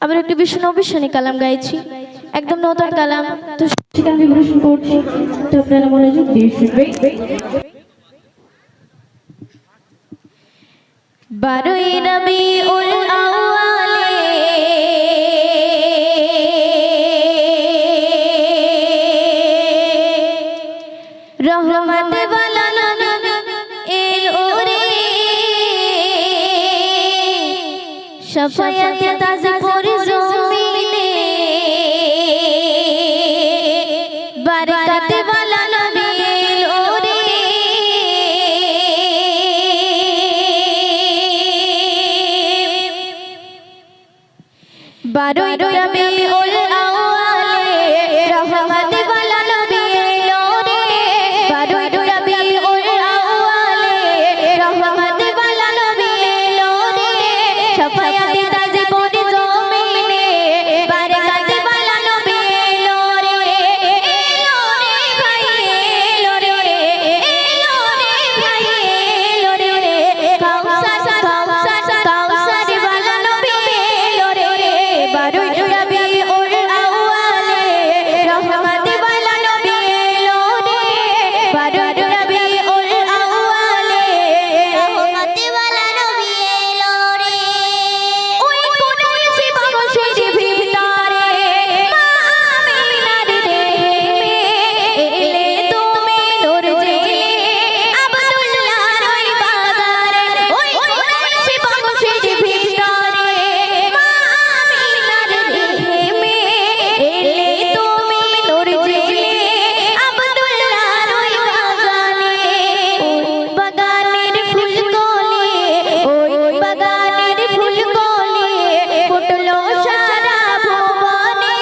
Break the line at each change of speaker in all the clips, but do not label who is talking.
আবার একটি বিষ্ণু অবিশ্বানী কালাম গাইছি, একদম নতুন কালাম। তো সেটা আমি পরিবেশন করছি, তো আপনারা মনোযোগ দিয়ে শুনবেন। 12ই রবিউল আউয়ালে রহমত ওয়ালা নবী এলো রে, শাফায়াত তাজপুর জমিনে বরকত ওয়ালা নবী এলো রে। 12ই রবিউল আউয়ালে রহমত ওয়ালা নবী এলো রে, 12ই রবিউল আউয়ালে রহমত ওয়ালা নবী এলো রে, শাফায়াত তাজপুর জমিনে বরকত ওয়ালা নবী এলো রে। এলো রে ভাই এলো রে, এলো রে ভাই এলো রে, কাউসার কাউসার কাউসার ওয়ালা নবী এলো রে। 12ই রবিউল আউয়ালে রহমত ওয়ালা নবী এলো রে, 12ই রবিউল আউয়ালে রহমত ওয়ালা নবী এলো রে। ওই কোন শিবগোশের ভিতরে মা আমিনার দেহে এলে তুমি নূর জেলে আব্দুল্লাহর ওই বাগারে। ওই কোন শিবগোশের ভিতরে মা আমিনার দেহে এলে তুমি নূর জেলে আব্দুল্লাহর ওই বাগানে। ওই বাগানের ফুলকলি, ওই বাগানের ফুলকলি ফুটলো সারা ভুবনে।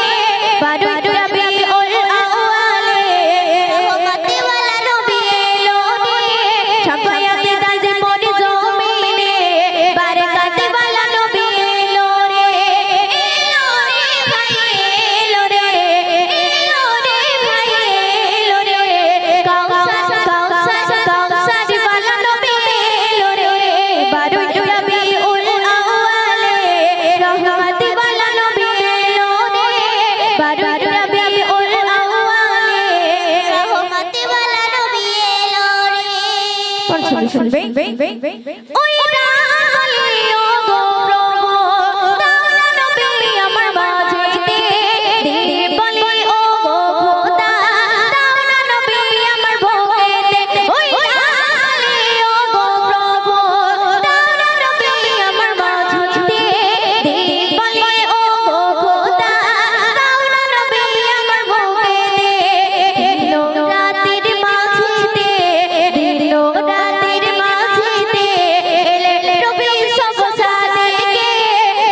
12ই রবিউল আউয়ালে রহমত ওয়ালা নবী এলো রে, শাফায়াত তাজপুর জমিনে বরকত ওয়ালা নবী এলো রে। এলো রে ভাই এলো রে, এলো রে ভাই এলো রে, কাউসার কাউসার কাউসার ওয়ালা নবী এলো রে। 12ই রবিউল আউয়ালে রহমত ওয়ালা নবী এলো রে, 12ই রবিউল আউয়ালে রহমত ওয়ালা নবী এলো রে। শুনবে ওই রামলি ও গো প্রভু দাওনা নবী আমার মাঝেতে, দিদি বলি ও গো খোদা দাওনা নবী আমার বুকেতে। ওই রামলি ও গো প্রভু দাওনা নবী আমার মাঝেতে, দিদি বলি ও গো খোদা দাওনা নবী আমার বুকেতে। দিলো রাতের মাঝেতে, দিলো রাতের মাঝেতে এলে রবি সব সাদেকে।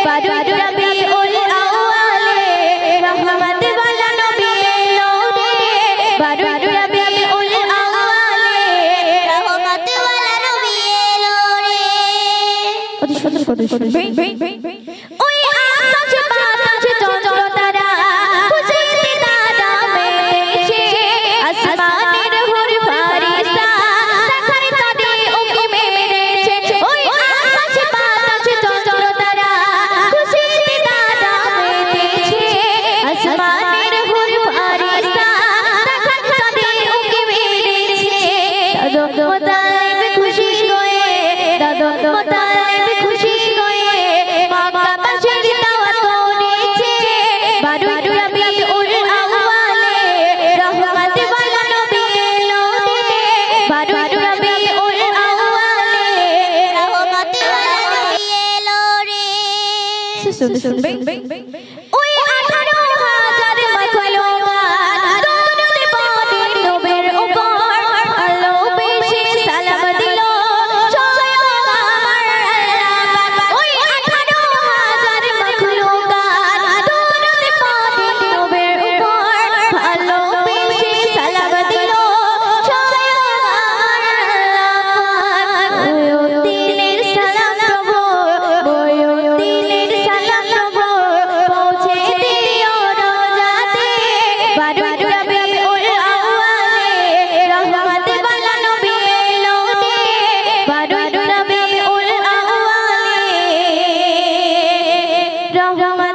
12ই রবিউল আউয়ালে রহমত ওয়ালা নবী এলো রে, 12ই রবিউল আউয়ালে রহমত ওয়ালা নবী এলো রে। অতি সুন্দর করে শুনবে। ওই আকাশ বাতাস চন্দ্র তারা খুশিতে তারা মেলেছে, আসমানের হুর ফারিস্তা দেখার তরে উকি মেরেছে। ওই আকাশ বাতাস চন্দ্র তারা খুশিতে তারা মেলেছে, আসমানের হুর ফারিস্তা দেখার তরে উকি মেরেছে। দাদু মুতালিব খুশি হয়ে, দাদু মুতালিব খুশি হয়ে মক্কাবাসীর দাওয়াত করেছে। 12ই রবিউল আউয়ালে রহমত ওয়ালা নবী এলো রে, 12ই রবিউল আউয়ালে রহমত ওয়ালা নবী এলো রে। শুনবে ওই 18,000 মাখলুকাত দরুদ পড়ে নবীর উপর, আলো বেশি সালাম দিল স্বয়ং আমার আল্লাহ। ওই 18,000 মাখলুকাত দরুদ পড়ে নবীর উপর, আলো বেশি সালাম দিল স্বয়ং আমার আল্লাহ। ওই দিলের সালাম প্রভু, ওই দিলের সালাম প্রভু পৌঁছে রাঙা